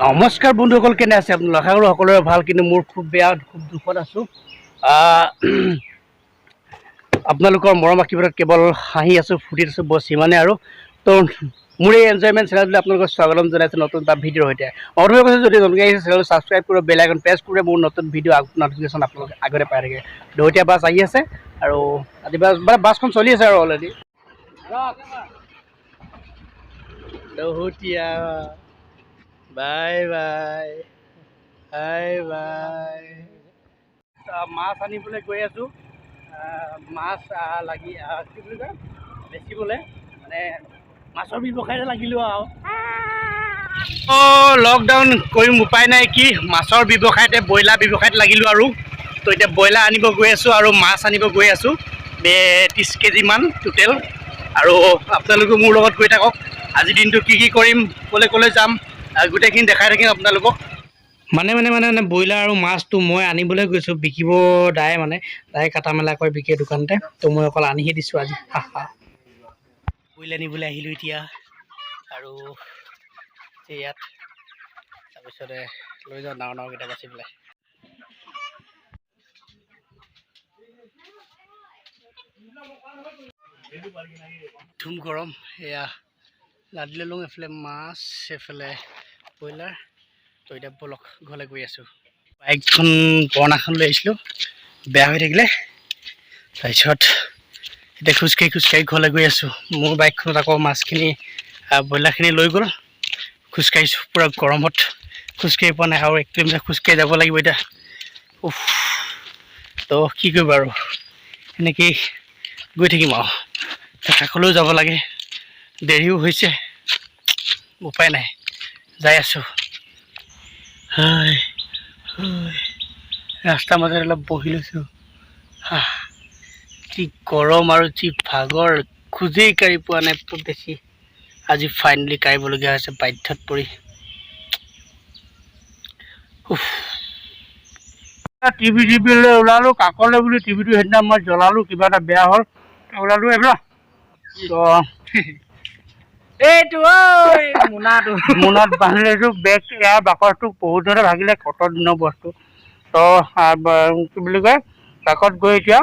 নমস্কাৰ বন্ধুসকল, কেনে আছে আপোনালোক? আশা কৰোঁ সকলোৰে ভাল, কিন্তু মোৰ খুব বেয়া, খুব দুখত আছোঁ। আপোনালোকৰ মৰম আশীৰ্বাদত কেৱল হাঁহি আছোঁ, ফূৰ্তিত আছোঁ, বছ সিমানে আৰু। তো মোৰ এই এনজয়মেণ্ট চেনেললৈ আপোনালোকক স্বাগতম জনাইছোঁ নতুন এটা ভিডিঅ'ৰ সৈতে। অনুৰোধ কৰিছোঁ, যদি নতুনকৈ আহিছে চেনেলটো ছাবস্ক্ৰাইব কৰিব, বেল আইকন প্ৰেছ কৰি মোৰ নতুন ভিডিঅ' নটিফিকেশ্যন আপোনালোকে আগতে পাই থাকে। দহীয়া বাছ আহি আছে আৰু আজি বাছখন চলি আছে আৰু already. দহীয়া bye bye bye bye. মাছ আনিবলৈ গৈ আছোঁ। মাছ লাগি কি বুলি কয়, বেচিবলৈ মানে মাছৰ ব্যৱসায়তে লাগিলোঁ আৰু। লকডাউন কৰিম উপায় নাই, কি মাছৰ ব্যৱসায়তে, ব্ৰইলাৰ ব্যৱসায়ত লাগিলোঁ আৰু। তো এতিয়া ব্ৰইলাৰ আনিব গৈ আছোঁ আৰু মাছ আনিব গৈ আছোঁ 30 কেজিমান টোটেল। আৰু আপোনালোকে মোৰ লগত গৈ থাকক। আজিৰ দিনটো কি কৰিম, ক'লৈ যাম, গোটেইখিনি দেখাই থাকিম আপোনালোকক। মানে ব্ৰইলাৰ আৰু মাছটো মই আনিবলৈ গৈছোঁ, বিকিব দাই কাটা মেলা কৰি বিকে দোকানতে। তো মই অকল আনিহে দিছোঁ আজি। ব্ৰইলাৰ নিবলৈ আহিলোঁ এতিয়া আৰু ইয়াত তাৰপিছতে লৈ যাওঁ ডাঙৰকেইটা বাচি পেলাই। ধুম গৰম, এয়া লাদি ল'লোঁ এফালে মাছ, এফালে ব্ৰইলাৰ। তো এতিয়া বলক ঘৰলৈ গৈ আছোঁ। বাইকখন পুৰণাখন লৈ আহিছিলোঁ, বেয়া হৈ থাকিলে। তাৰপিছত এতিয়া খোজকাঢ়ি ঘৰলৈ গৈ আছোঁ। মোৰ বাইকখনত আকৌ মাছখিনি ব্ৰইলাৰখিনি লৈ গ'ল। খোজকাঢ়িছোঁ পূৰা গৰমত, খোজকাঢ়ি পোৱা নাই আৰু 1 কিলোমিটাৰ খোজকাঢ়ি যাব লাগিব এতিয়া। তো কি কৰিব আৰু, এনেকেই গৈ থাকিম আৰু। কাষলৈও যাব লাগে, দেৰিও হৈছে, উপায় নাই, যাই আছোঁ। ৰাস্তাৰ মাজত অলপ বহি লৈছোঁ। যি গৰম আৰু যি ভাগৰ, খোজেই কাঢ়ি পোৱা নাই খুব বেছি। আজি ফাইনেলি কাঢ়িবলগীয়া হৈছে বাধ্যত পৰি। টিভিলৈ ওলালোঁ কাষলৈ বুলি। টিভিটো সেইদিনা মই জ্বলালোঁ, কিবা এটা বেয়া হ'ল, ওলালোঁ এইবিলাক। তো এইটো মোনাত বান্ধি লৈছোঁ। বেগ ইয়াৰ বাকচটো বহুত দিনতে ভাগিলে, কত দিনৰ বস্তু। তো কি বুলি কয়, কাষত গৈ এতিয়া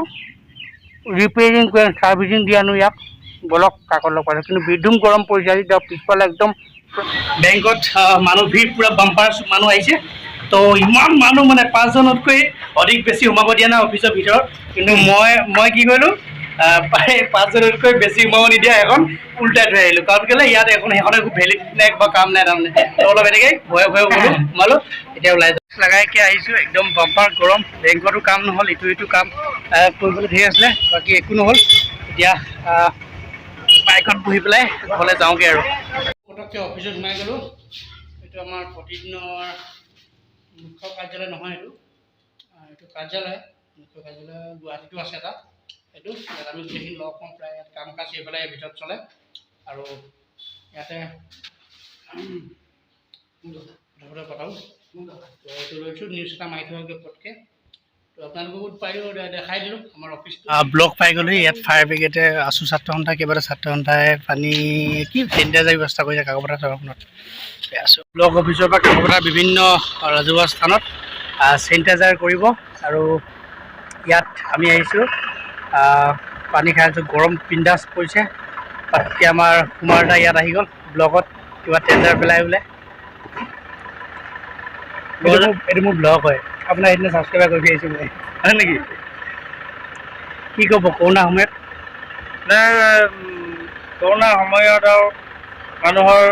ৰিপেয়াৰিং কৰি ছাৰ্ভিচিং দি আনো ইয়াক। বলক কাষত লগ পাইছোঁ, কিন্তু বিধুম গৰম পৰিছে আজি। পিছফালে একদম বেংকত মানুহ ভিৰ, পূৰা বাম্পাৰ মানুহ আহিছে। তো ইমান মানুহ, মানে 5জনতকৈ অধিক বেছি সোমাব দিয়া নাই অফিচৰ ভিতৰত। কিন্তু মই কি কৰিলোঁ, 5জনতকৈ বেছি সোমাব নিদিয়া এখন উল্টাই থৈ আহিলোঁ। কাৰণ কেলৈ, ইয়াত সেইখন একো ভেলিডিটি নাই বা কাম নাই তাৰমানে। তো অলপ এনেকৈ ভয়ে গ'লোঁ, সোমালোঁ। এতিয়া ওলাই লাগাইকৈ আহিছোঁ, একদম বাম্পাৰ গৰম। বেংকতো কাম নহ'ল, ইটো কাম কৰিবলৈ ধেৰ আছিলে, বাকী একো নহ'ল। এতিয়া বাইকত বহি পেলাই ঘৰলৈ যাওঁগৈ আৰু। পটককৈ অফিচত সোমাই গ'লোঁ। এইটো আমাৰ প্ৰতিদিনৰ মুখ্য কাৰ্যালয় নহয়, এইটো কাৰ্যালয়, মুখ্য কাৰ্যালয় গুৱাহাটীতো আছে এটা। এইটো ইয়াত আমি গোটেইখিনি লগ হওঁ, প্ৰায় ইয়াত কাম কাজ এইফালে ভিতৰত চলে। আৰু ইয়াতে কথা পতাওঁ। এইটো লৈছোঁ, নিউজ এটা মাৰি থৈ গৈ পটকৈ। তো আপোনালোককো দেখাই দিলোঁ আমাৰ অফিচটো। ব্লক পাই গ'লোঁ। ইয়াত ফায়াৰ ব্ৰিগেডে, আছু ছাত্ৰ সন্থা, কেইবাটা ছাত্ৰ সন্থাই পানী চেনিটাইজাৰ ব্যৱস্থা কৰিছে কাকপথাৰ চহৰখনত। আছোঁ ব্লক অফিচৰ পৰা কাকপথাৰ বিভিন্ন ৰাজহুৱা স্থানত চেনিটাইজাৰ কৰিব। আৰু ইয়াত আমি আহিছোঁ, পানী খাই আছোঁ, গৰম বিন্দাছ পৰিছে। বাকী আমাৰ কুমাৰ দা ইয়াত আহি গ'ল ব্লকত, কিবা টেণ্ডাৰ পেলাই বোলে। এইটো মোৰ ব্লগ হয়, আপোনাৰ সেইদিনা ছাবস্ক্ৰাইবাৰ কৰি আহিছোঁ মই, হয় নেকি? কি ক'ব কৰোণা সময়ত? কৰোণাৰ সময়ত আৰু মানুহৰ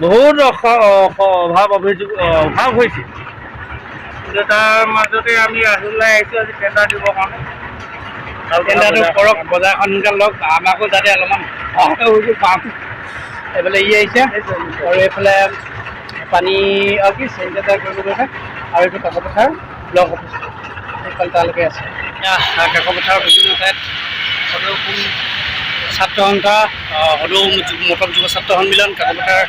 বহুত অভাৱ হৈছিল। কিন্তু তাৰ মাজতে আমি ওলাই আহিছোঁ আজি টেণ্ডাৰ দিবৰ কাৰণে। আৰু টেণ্ডাৰটো কৰক, বজাৰখন সোনকালে লওক, আমাকো যাতে অলপমান সহায় পাম। এইফালে আহিছে আৰু এইফালে পানী কি চেনিটাইজাৰ কৰিব গৈছে। আৰু এইটো কাকপথাৰ ব্লক অফিচ, এইফালে তালৈকে আছে। কাকপথাৰৰ বিভিন্ন ঠাইত সদৌ ছাত্ৰ সন্থা, সদৌ মটক যুৱ ছাত্ৰ সন্মিলন, কাকপথাৰ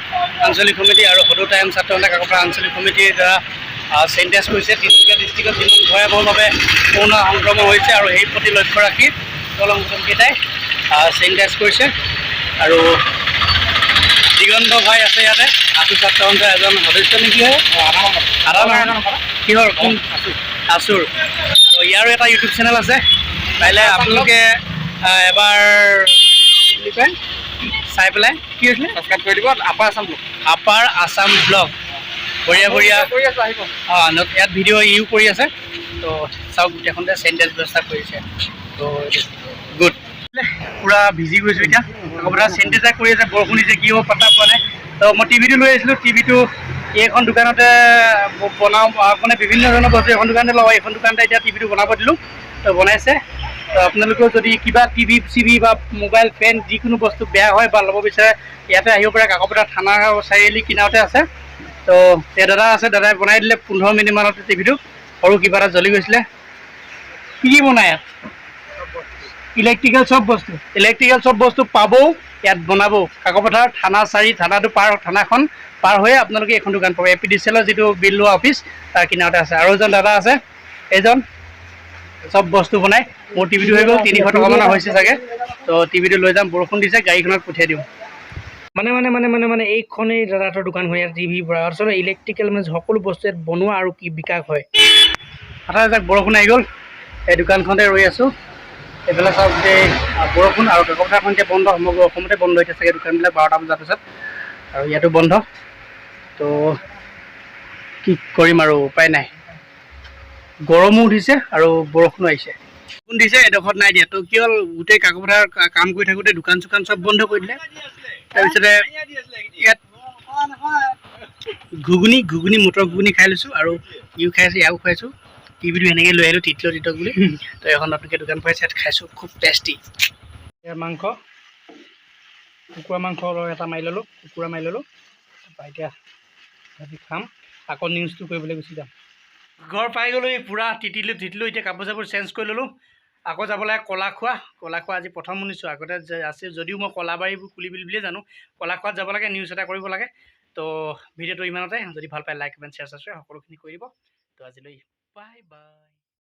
আঞ্চলিক সমিতি আৰু সদৌ টাইম ছাত্ৰ সন্থা কাকপথাৰ আঞ্চলিক সমিতিৰ দ্বাৰা চেনিটাইজ কৰিছে। তিনিচুকীয়া ডিষ্ট্ৰিক্টত যিমান ভয়াৱহভাৱে কৰোণা সংক্ৰমণ হৈছে, আৰু সেই প্ৰতি লক্ষ্য ৰাখি দলং মুখমকেইটাই চেনিটাইজ কৰিছে। আৰু দিগন্ত ভাই আছে ইয়াতে আছু ছাত্ৰ সন্থাৰ এজন সদস্য নেকি হয় কিহৰ কোন আছুৰ আৰু ইয়াৰো এটা ইউটিউব চেনেল আছে পাৰিলে আপোনালোকে এবাৰ কি বুলি কয় চাই পেলাই কি হৈছিলে ছাবস্ক্ৰাইব কৰি দিব আপাৰ আছাম ব্লগ বঢ়িয়া বঢ়িয়া ইয়াত ভিডিঅ' ইউ কৰি আছে তো চাওক গোটেইখনতে চেনিটাইজ ব্যৱস্থা কৰিছে তো গুড পুৰা ভিজি গৈছোঁ এতিয়া আকৌ পুৰা চেনিটাইজাৰ কৰি আছে বৰষুণ দিছে কি হ'ব পাত্তা পোৱা নাই তো মই টিভিটো লৈ আহিছিলোঁ টিভিটো এইখন দোকানতে বনাওঁ মানে বিভিন্ন ধৰণৰ বস্তু এখন দোকানতে লওঁ এইখন দোকানতে এতিয়া টিভিটো বনাব দিলোঁ তো বনাইছে তো আপোনালোকেও যদি কিবা টিভি চিভি বা মোবাইল ফেন যিকোনো বস্তু বেয়া হয় বা ল'ব বিচাৰে ইয়াতে আহিব পাৰে কাকপথাৰ থানা চাৰিআলি কিনাৰতে আছে তো এই দাদা আছে দাদাই বনাই দিলে 15 মিনিট মানতে টিভিটো সৰু কিবা এটা জ্বলি গৈছিলে কি বনাই ইয়াত ইলেক্ট্ৰিকেল চব বস্তু পাবও ইয়াত বনাব কাকপথাৰ থানা থানাটো থানাখন পাৰ হৈ আপোনালোকে এখন দোকান পাব APDCL যিটো বিল লোৱা অফিচ তাৰ কিনাৰতে আছে আৰু এজন দাদা আছে এইজন চব বস্তু বনাই মোৰ টিভিটো হৈ গ'ল 300 টকা মান হৈছে চাগে তো টিভিটো লৈ যাম বৰষুণ দিছে গাড়ীখনত পঠিয়াই দিওঁ মানে এইখনেই দাদাহঁতৰ দোকান হয় ইয়াত টিভি পৰা আচলতে ইলেক্ট্ৰিকেল মানে সকলো বস্তু ইয়াত বনোৱা আৰু কি বিকাশ হয় হঠাৎ এজাক বৰষুণ আহি গ'ল এই দোকানখনতে ৰৈ আছোঁ এইফালে চাওক যে বৰষুণ আৰু কাকপথাৰখন এতিয়া বন্ধ সমগ্ৰ অসমতে বন্ধ এতিয়া চাগে দোকানবিলাক 12টা বজাৰ পিছত আৰু ইয়াতো বন্ধ তো কি কৰিম আৰু উপায় নাই গৰমো উঠিছে আৰু বৰষুণো আহিছে বৰষুণ দিছে এডোখৰত নাই দিয়া তো কি হ'ল গোটেই কাকপথাৰ কাম কৰি থাকোঁতে দোকান চোকান চব বন্ধ কৰি দিলে তাৰপিছতে ইয়াত ঘুগুনি মটৰ ঘুগুনি খাই লৈছোঁ আৰু ইও খাই আছোঁ ইয়াও খুৱাইছোঁ টিভিটো এনেকৈ লৈ আহিলোঁ তিতক বুলি তো এখন নতুনকৈ দোকান পাইছে ইয়াত খাইছোঁ খুব টেষ্টি ইয়াৰ মাংস কুকুৰা মাংস এটা মাৰি ল'লোঁ তাৰপৰা এতিয়া ভাজি খাম আকৌ নিউজটো কৰিবলৈ গুচি যাম ঘৰ পাই গ'লোঁ এই পূৰা তিতিলোঁ এতিয়া কাপোৰ চাপোৰ চেঞ্জ কৰি ল'লোঁ আকৌ যাব লাগে কলাখোৱা আজি প্ৰথম শুনিছোঁ আগতে আছে যদিও মই কলাবাৰীবোৰ খুলিবিল বুলিয়ে জানো কলাখোৱাত যাব লাগে নিউজ এটা কৰিব লাগে তো ভিডিঅ'টো ইমানতে যদি ভাল পায় লাইক কমেণ্ট শ্বেয়াৰ ছাবস্ক্ৰাইব সকলোখিনি কৰি দিব তো আজিলৈ বাই